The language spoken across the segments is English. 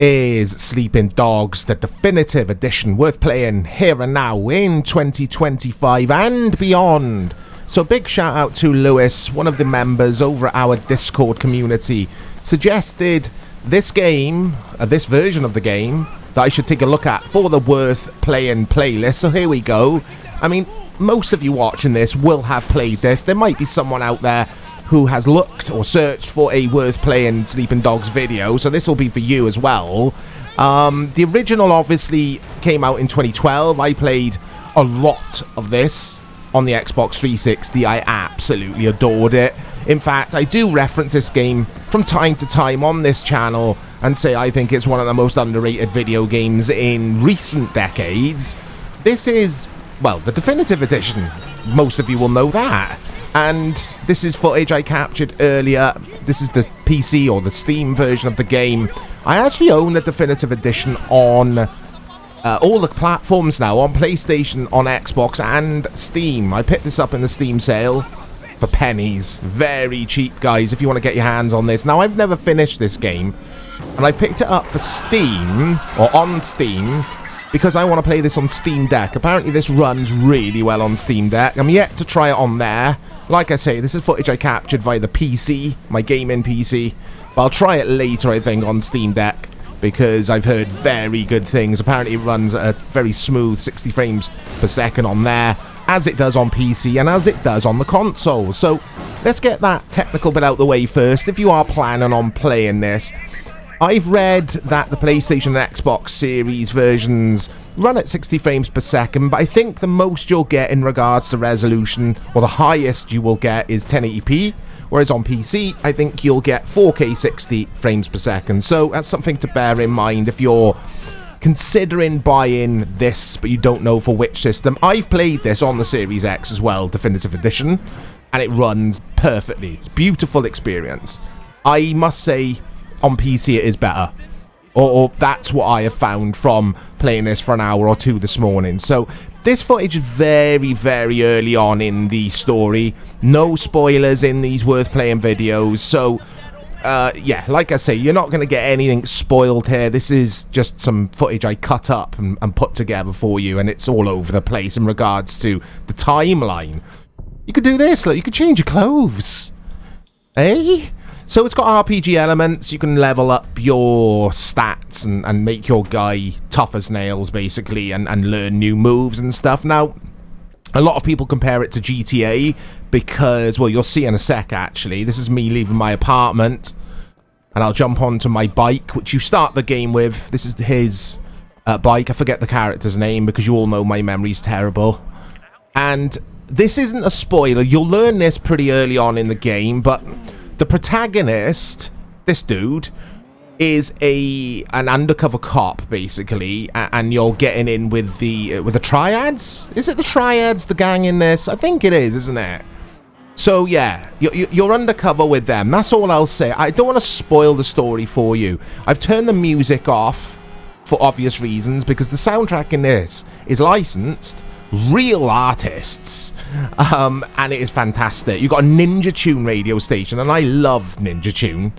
is Sleeping Dogs, the definitive edition, worth playing here and now in 2025 and beyond. So big shout out to Lewis, one of the members over at our Discord community, suggested this game, this version of the game, that I should take a look at for the worth playing playlist. So here we go. I mean, most of you watching this will have played this. There might be someone out there who has looked or searched for a worth playing Sleeping Dogs video, so this will be for you as well. The original obviously came out in 2012. I played a lot of this on the Xbox 360. I absolutely adored it. In fact, I do reference this game from time to time on this channel and say I think it's one of the most underrated video games in recent decades. This is, well, the definitive edition. Most of you will know that. And this is footage I captured earlier. This is the PC or the Steam version of the game. I actually own the definitive edition on all the platforms now, on PlayStation, on Xbox, and Steam. I picked this up in the Steam sale for pennies. Very cheap, guys, if you want to get your hands on this. Now, I've never finished this game, and I've picked it up for Steam, or on Steam, because I want to play this on Steam Deck. Apparently, this runs really well on Steam Deck. I'm yet to try it on there. Like I say, this is footage I captured via the PC, my gaming PC. But I'll try it later, I think, on Steam Deck, because I've heard very good things. Apparently, it runs at a very smooth 60 frames per second on there, as it does on PC and as it does on the console. So, let's get that technical bit out the way first. If you are planning on playing this, I've read that the PlayStation and Xbox Series versions run at 60 frames per second, but I think the most you'll get in regards to resolution, or the highest you will get, is 1080p, whereas on PC, I think you'll get 4K 60 frames per second. So that's something to bear in mind if you're considering buying this, but you don't know for which system. I've played this on the Series X as well, Definitive Edition, and it runs perfectly. It's a beautiful experience. I must say, on PC it is better. Or that's what I have found from playing this for an hour or two this morning. So this footage is very, very early on in the story. No spoilers in these worth playing videos. So yeah, like I say, you're not going to get anything spoiled here. This is just some footage I cut up and put together for you, and it's all over the place in regards to the timeline. You could do this, look, you could change your clothes. Eh? So it's got RPG elements. You can level up your stats and make your guy tough as nails, basically, and learn new moves and stuff. Now, a lot of people compare it to GTA because, well, you'll see in a sec, actually. This is me leaving my apartment, and I'll jump onto my bike, which you start the game with. This is his bike. I forget the character's name because you all know my memory's terrible. And this isn't a spoiler. You'll learn this pretty early on in the game, but the protagonist, this dude, is an undercover cop, basically, and you're getting in with the Triads. Is it the Triads, the gang in this? I think it is, isn't it? So yeah, you're undercover with them. That's all I'll say. I don't want to spoil the story for you. I've turned the music off for obvious reasons because the soundtrack in this is licensed. Real artists, and it is fantastic. You've got a Ninja Tune radio station, and I love Ninja Tune.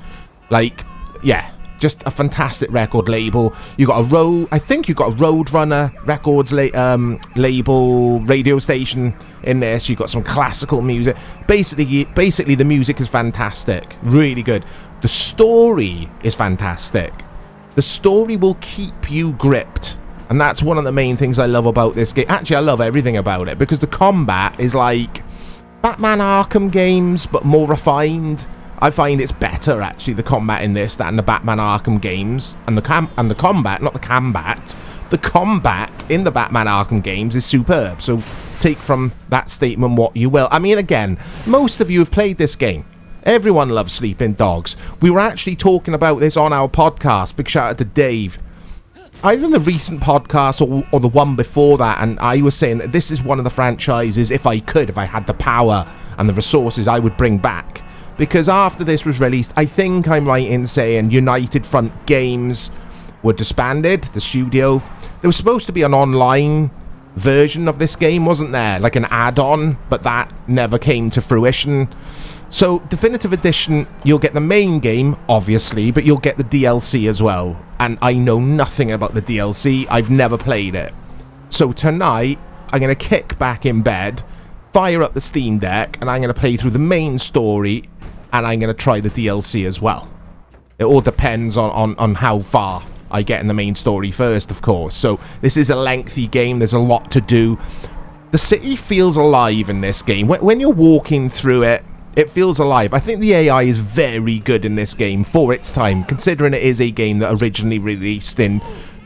Like, yeah, just a fantastic record label. You got I think you got a Roadrunner Records label radio station in this. You got some classical music. Basically, the music is fantastic, really good. The story is fantastic. The story will keep you gripped. And that's one of the main things I love about this game. Actually, I love everything about it, because the combat is like Batman Arkham games, but more refined. I find it's better, actually, the combat in this than the Batman Arkham games. And the combat in the Batman Arkham games is superb. So take from that statement what you will. I mean, again, most of you have played this game. Everyone loves Sleeping Dogs. We were actually talking about this on our podcast. Big shout out to Dave. Either the recent podcast or the one before that, and I was saying that this is one of the franchises, if I had the power and the resources, I would bring back. Because after this was released, I think I'm right in saying United Front Games were disbanded, the studio. There was supposed to be an online version of this game, wasn't there? Like an add-on, but that never came to fruition. So Definitive Edition, you'll get the main game, obviously, but you'll get the DLC as well. And I know nothing about the DLC. I've never played it. So tonight, I'm going to kick back in bed, fire up the Steam Deck, and I'm going to play through the main story, and I'm going to try the DLC as well. It all depends on how far I get in the main story first, of course. So this is a lengthy game. There's a lot to do. The city feels alive in this game. When you're walking through it, it feels alive. I think the AI is very good in this game for its time, considering it is a game that originally released in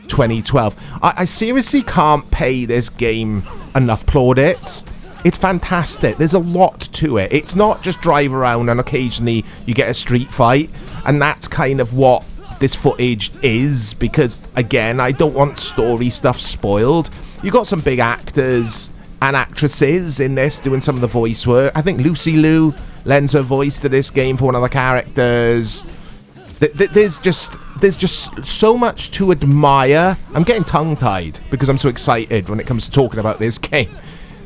2012. I seriously can't pay this game enough plaudits. It's fantastic. There's a lot to it. It's not just drive around and occasionally you get a street fight, and that's kind of what this footage is, because again, I don't want story stuff spoiled. You got some big actors and actresses in this doing some of the voice work. I think Lucy Liu lends her voice to this game for one of the characters. There's just so much to admire. I'm getting tongue-tied because I'm so excited when it comes to talking about this game.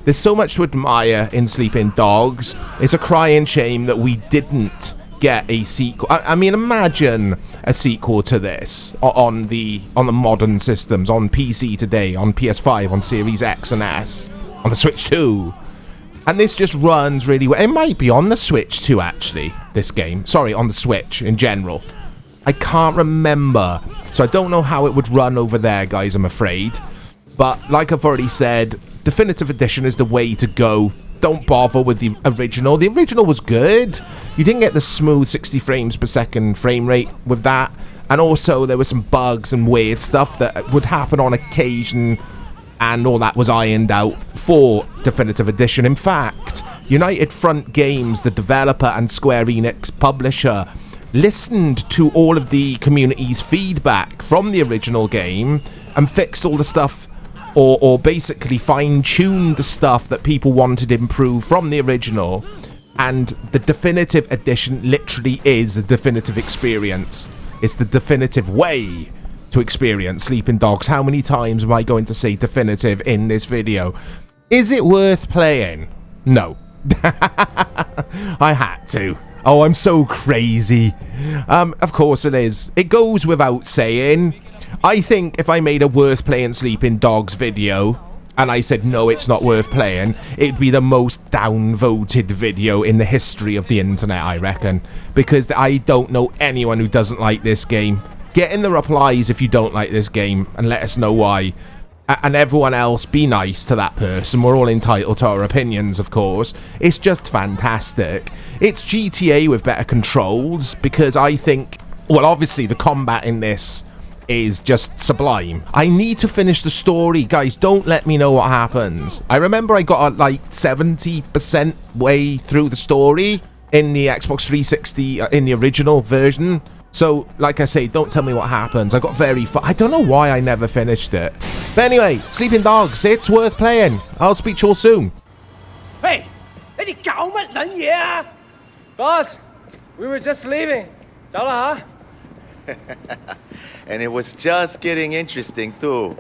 There's so much to admire in Sleeping Dogs. It's a crying shame that we didn't get a sequel. I mean, imagine a sequel to this on the modern systems, on PC today, on PS5, on Series X and S, on the Switch 2. And this just runs really well. It might be on the Switch too, actually, this game. Sorry, on the Switch in general. I can't remember, so I don't know how it would run over there, guys, I'm afraid. But like I've already said, Definitive Edition is the way to go. Don't bother with the original. The original was good. You didn't get the smooth 60 frames per second frame rate with that. And also there were some bugs and weird stuff that would happen on occasion, and all that was ironed out for Definitive Edition. In fact, United Front Games, the developer and Square Enix publisher, listened to all of the community's feedback from the original game and fixed all the stuff, or basically fine-tuned the stuff that people wanted improved from the original. And the Definitive Edition literally is the definitive experience. It's the definitive way to experience Sleeping Dogs. How many times am I going to say definitive in this video? Is it worth playing? No. I had to. Oh, I'm so crazy. Of course it is. It goes without saying. I think if I made a worth playing Sleeping Dogs video and I said no, it's not worth playing, it'd be the most downvoted video in the history of the internet, I reckon. Because I don't know anyone who doesn't like this game. Get in the replies if you don't like this game and let us know why. And everyone else, be nice to that person. We're all entitled to our opinions, of course. It's just fantastic. It's GTA with better controls, because I think, well, obviously the combat in this is just sublime. I need to finish the story, guys. Don't let me know what happens. I remember I got like 70% way through the story in the Xbox 360 in the original version. So, like I say, don't tell me what happens. I got very far. I don't know why I never finished it. But anyway, Sleeping Dogs, it's worth playing. I'll speak to you all soon. Hey, 你哋搞乜撚嘢啊 ？Boss, we were just leaving. 走啦嚇。 And it was just getting interesting too.